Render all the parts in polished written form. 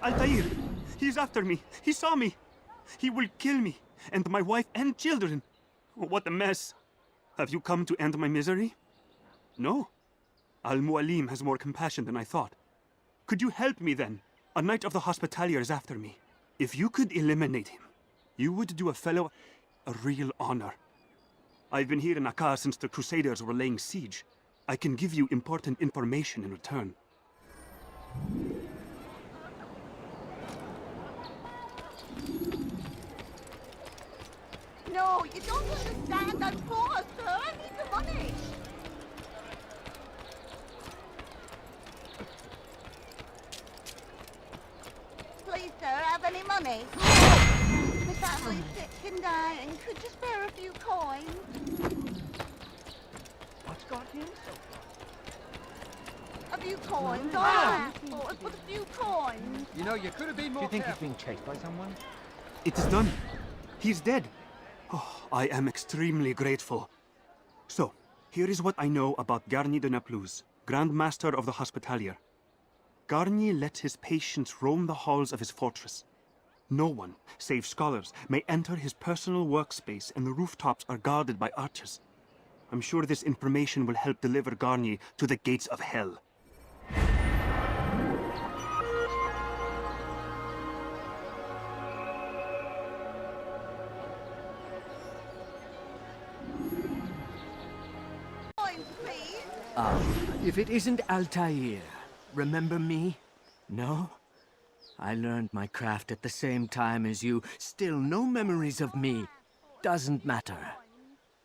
Altair! He's after me! He saw me! He will kill me, and my wife and children! What a mess! Have you come to end my misery? No? Mualim has more compassion than I thought. Could you help me then? A knight of the Hospitalier is after me. If you could eliminate him, you would do a fellow a real honor. I've been here in Akkar since the Crusaders were laying siege. I can give you important information in return. No, you don't understand. I'm poor, sir. I need the money. Please, sir, have any money? My family's sick and dying. Could you spare a few coins? What's got him so far? A few coins, all right. But a few coins. You know, you could have been more. Do you think he's being chased by someone? It is done. He's dead. Oh, I am extremely grateful. So, here is what I know about Garnier de Naplouse, Grand Master of the Hospitalier. Garnier let his patients roam the halls of his fortress. No one, save scholars, may enter his personal workspace, and the rooftops are guarded by archers. I'm sure this information will help deliver Garnier to the gates of hell. If it isn't Altair, remember me? No? I learned my craft at the same time as you. Still no memories of me. Doesn't matter.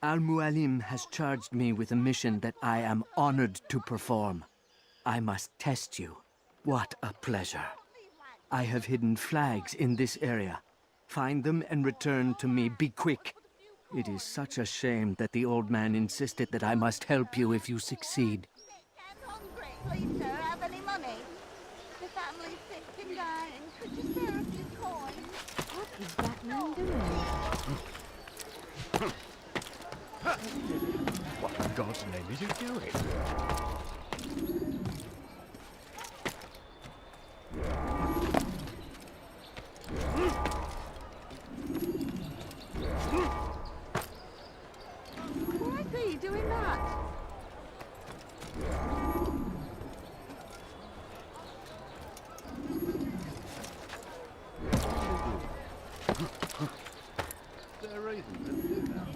Mualim has charged me with a mission that I am honored to perform. I must test you. What a pleasure. I have hidden flags in this area. Find them and return to me. Be quick. It is such a shame that the old man insisted that I must help you if you succeed. Please, sir, have any money? The family's sick and dying. Could you spare a few coins? What is that man doing? What in God's name is he doing? Why are you doing that? There are reasons to do that.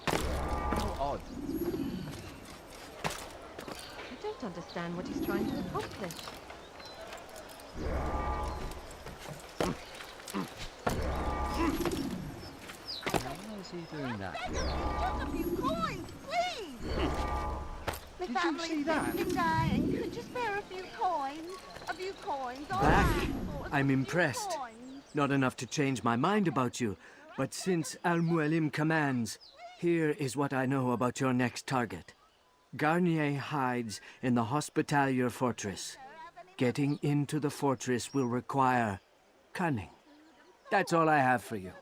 How odd. I don't understand what he's trying to accomplish. Why is he doing that? Just a few coins, please! The Did you family's see sick that? and dying. Could you spare a few coins? A few coins, all Back. right. I'm A few impressed. coins. Not enough to change my mind about you, but since Mualim commands, here is what I know about your next target. Garnier hides in the Hospitalier fortress. Getting into the fortress will require cunning. That's all I have for you.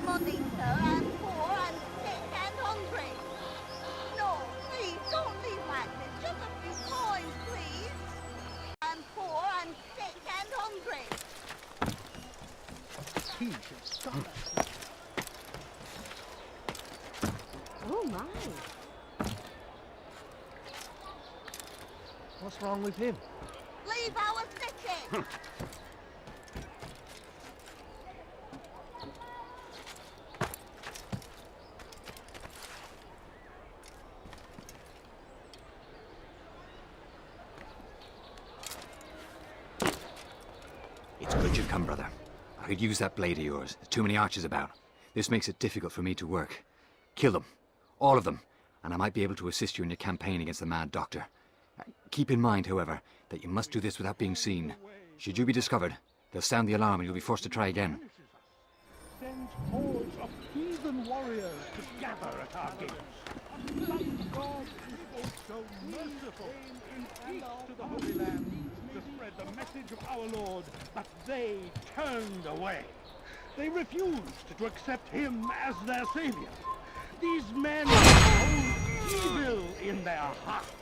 Money, sir. I'm poor, I'm sick and hungry. No, please, don't leave like this. Just a few coins, please. I'm poor, I'm sick and hungry. He should stop us. Oh my. What's wrong with him? Leave our city. It's good you've come, brother. I could use that blade of yours. There's too many archers about. This makes it difficult for me to work. Kill them. All of them. And I might be able to assist you in your campaign against the Mad Doctor. Keep in mind, however, that you must do this without being seen. Should you be discovered, they'll sound the alarm and you'll be forced to try again. Sends hordes of heathen warriors to gather at our gates. But God is also merciful in peace to the Holy Land to spread the message of our Lord, but they turned away. They refused to accept him as their savior. These men hold evil in their hearts,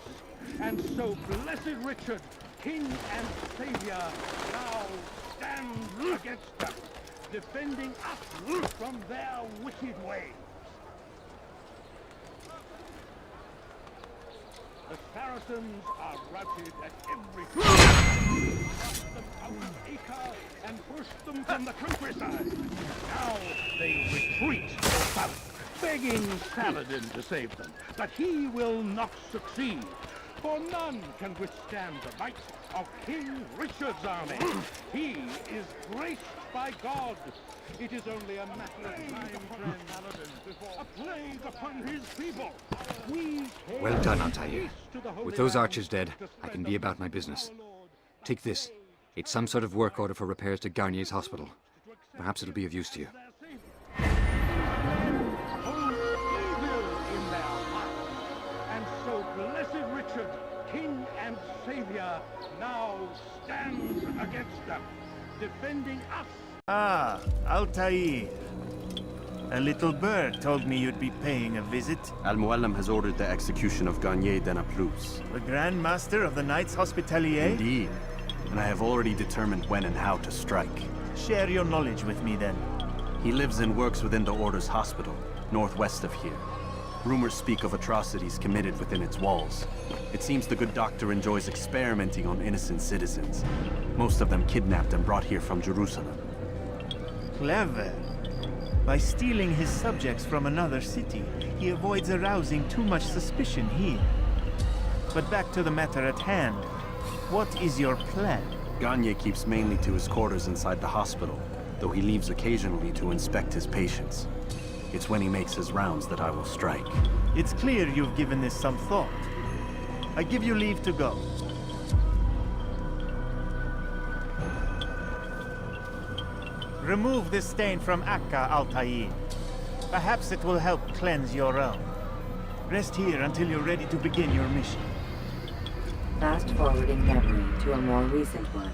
and so blessed Richard, king and savior, now stands against them, defending us from their wicked ways. The Saracens are routed at every turn. Thrust them out of Acre and pushed them from the countryside. Now they retreat south, begging Saladin to save them. But he will not succeed, for none can withstand the might of King Richard's army. He is graced by God. It is only a matter of time, friend. A plague upon his people. Well done, Altair. With those archers dead, I can be about my business. Take this. It's some sort of work order for repairs to Garnier's hospital. Perhaps it'll be of use to you. And so blessed Richard, king and savior, now stands against them, defending us. Ah, Altair. A little bird told me you'd be paying a visit. Mualim has ordered the execution of Garnier de Naplouse. The Grand Master of the Knights Hospitalier? Indeed. And I have already determined when and how to strike. Share your knowledge with me, then. He lives and works within the Order's hospital, northwest of here. Rumors speak of atrocities committed within its walls. It seems the good doctor enjoys experimenting on innocent citizens. Most of them kidnapped and brought here from Jerusalem. Clever. By stealing his subjects from another city, he avoids arousing too much suspicion here. But back to the matter at hand. What is your plan? Garnier keeps mainly to his quarters inside the hospital, though he leaves occasionally to inspect his patients. It's when he makes his rounds that I will strike. It's clear you've given this some thought. I give you leave to go. Remove this stain from Akka, Altair. Perhaps it will help cleanse your realm. Rest here until you're ready to begin your mission. Fast forwarding memory to a more recent one.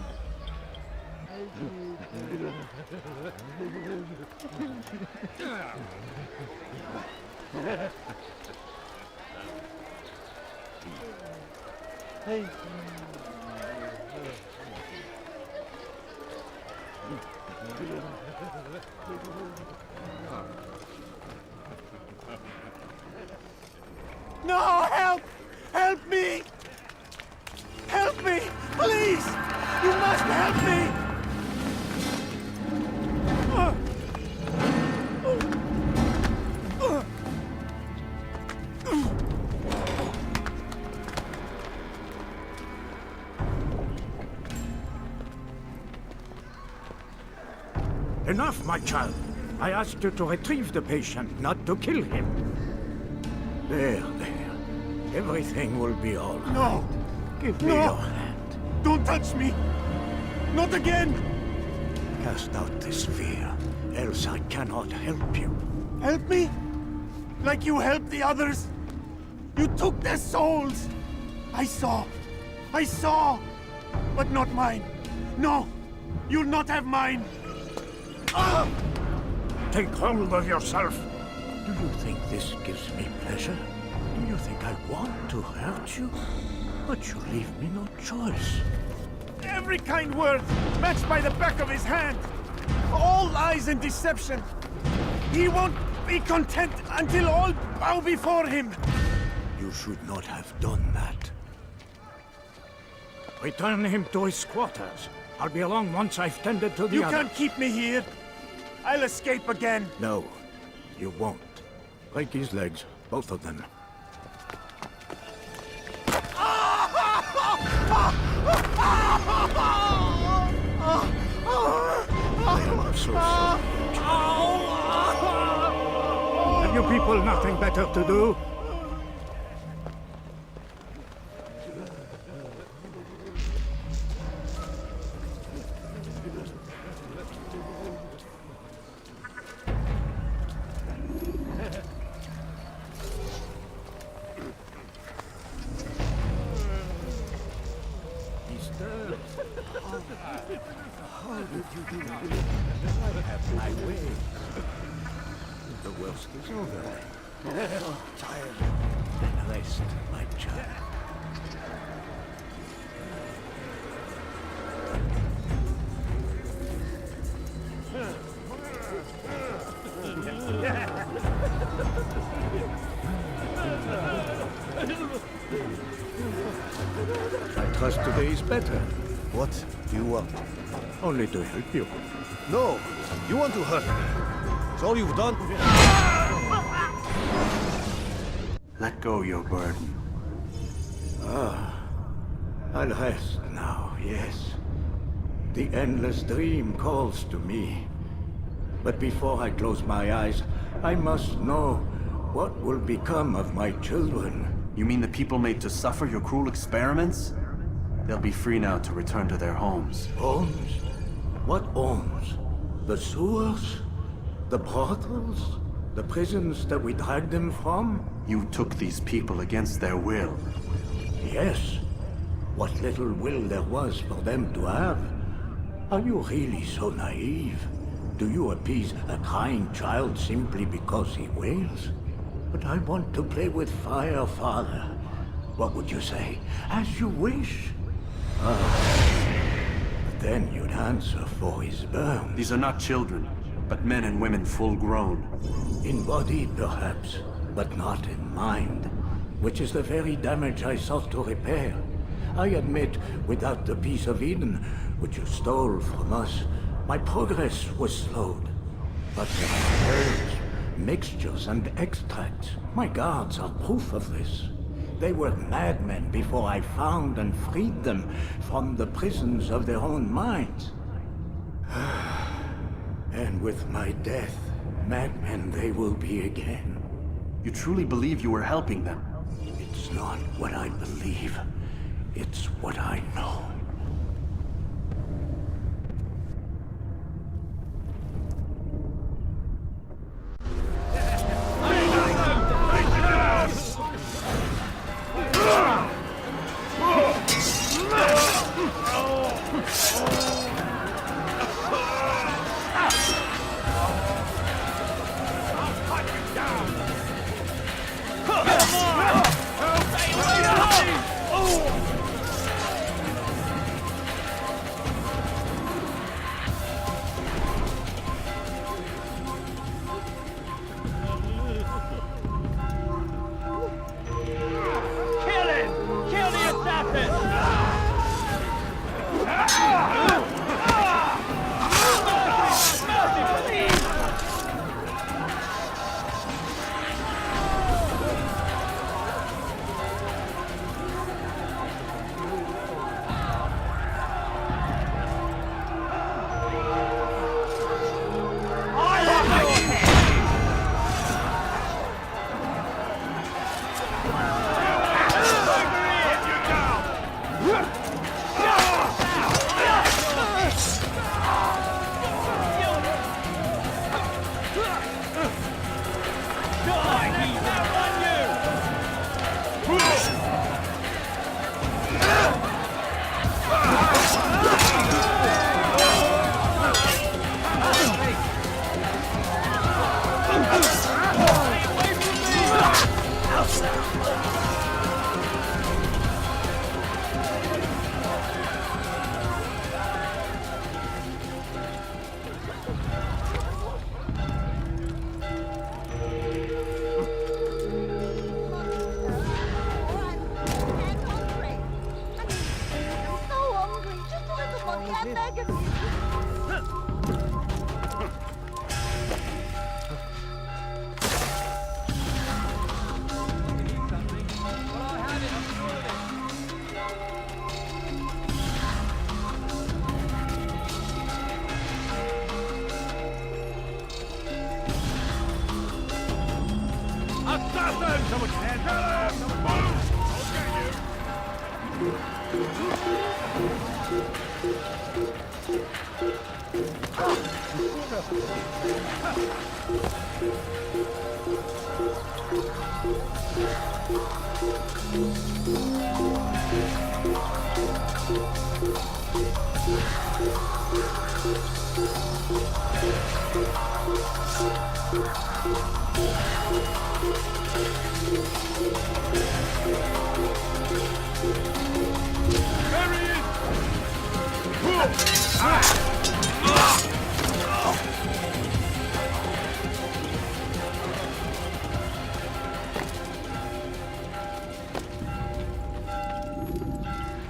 No, help! Help me! Help me! Please! You must help me! Enough, my child. I asked you to retrieve the patient, not to kill him. There. Everything will be all right. No! Give me your hand. Don't touch me! Not again! Cast out this fear, else I cannot help you. Help me? Like you helped the others? You took their souls! I saw! But not mine! No! You'll not have mine! Ah! Take hold of yourself. Do you think this gives me pleasure? Do you think I want to hurt you? But you leave me no choice. Every kind word matched by the back of his hand! All lies and deception! He won't be content until all bow before him! You should not have done that. Return him to his quarters. I'll be along once I've tended to the You other. can't keep me here! I'll escape again! No, you won't. Break his legs, both of them. I'm so sorry. Have you people nothing better to do? How did you do that? I have my way. The worst is over. Tired. Then rest, my child. I trust today is better. What do you want? Only to help you. No, you want to hurt me. It's all you've done. Let go your burden. I'll rest now, yes. The endless dream calls to me. But before I close my eyes, I must know what will become of my children. You mean the people made to suffer your cruel experiments? They'll be free now to return to their homes. Homes? What homes? The sewers? The brothels? The prisons that we dragged them from? You took these people against their will. Yes. What little will there was for them to have. Are you really so naive? Do you appease a crying child simply because he wails? But I want to play with fire, Father. What would you say? As you wish. Then you'd answer for his burn. These are not children, but men and women full grown. In body, perhaps, but not in mind. Which is the very damage I sought to repair. I admit, without the piece of Eden, which you stole from us, my progress was slowed. But there are herbs, mixtures, and extracts. My guards are proof of this. They were madmen before I found and freed them from the prisons of their own minds. And with my death, madmen they will be again. You truly believe you were helping them? It's not what I believe. It's what I know.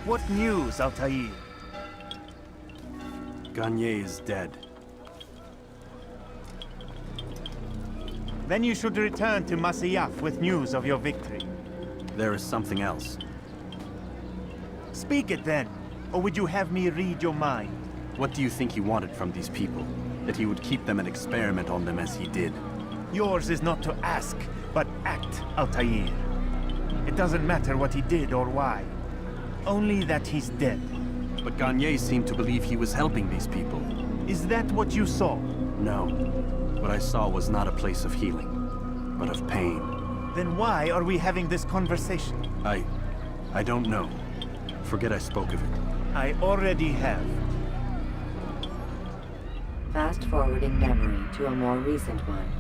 What news, Altair? Garnier is dead. Then you should return to Masyaf with news of your victory. There is something else. Speak it then, or would you have me read your mind? What do you think he wanted from these people? That he would keep them and experiment on them as he did? Yours is not to ask, but act, Altair. It doesn't matter what he did or why. Only that he's dead. But Garnier seemed to believe he was helping these people. Is that what you saw? No. What I saw was not a place of healing, but of pain. Then why are we having this conversation? I don't know. Forget I spoke of it. I already have. Fast-forwarding memory to a more recent one.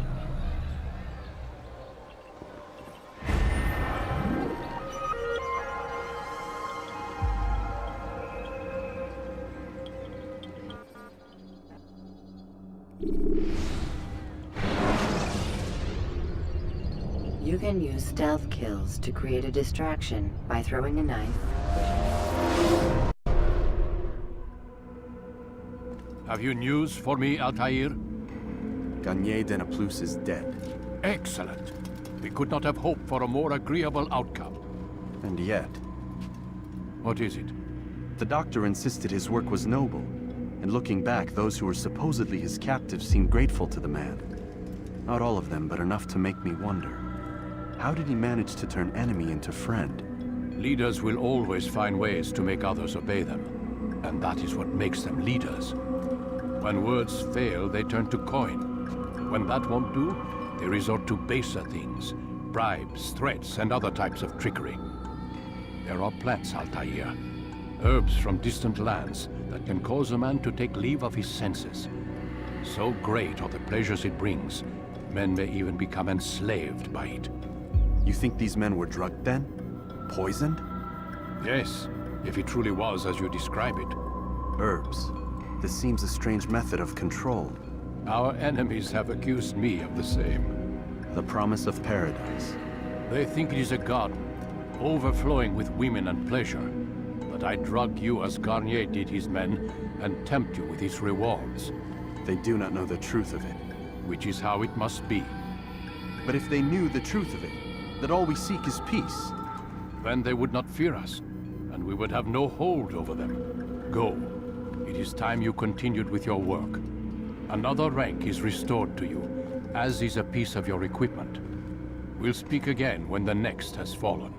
You can use stealth kills to create a distraction by throwing a knife. Have you news for me, Altair? Garnier de Naplouse is dead. Excellent. We could not have hoped for a more agreeable outcome. And yet... What is it? The doctor insisted his work was noble, and looking back, those who were supposedly his captives seemed grateful to the man. Not all of them, but enough to make me wonder. How did he manage to turn enemy into friend? Leaders will always find ways to make others obey them, and that is what makes them leaders. When words fail, they turn to coin. When that won't do, they resort to baser things, bribes, threats, and other types of trickery. There are plants, Altair, herbs from distant lands that can cause a man to take leave of his senses. So great are the pleasures it brings, men may even become enslaved by it. You think these men were drugged then? Poisoned? Yes, if it truly was as you describe it. Herbs. This seems a strange method of control. Our enemies have accused me of the same. The promise of paradise. They think it is a garden, overflowing with women and pleasure. But I drug you as Garnier did his men, and tempt you with his rewards. They do not know the truth of it. Which is how it must be. But if they knew the truth of it, that all we seek is peace, then they would not fear us, and we would have no hold over them. Go. It is time you continued with your work. Another rank is restored to you, as is a piece of your equipment. We'll speak again when the next has fallen.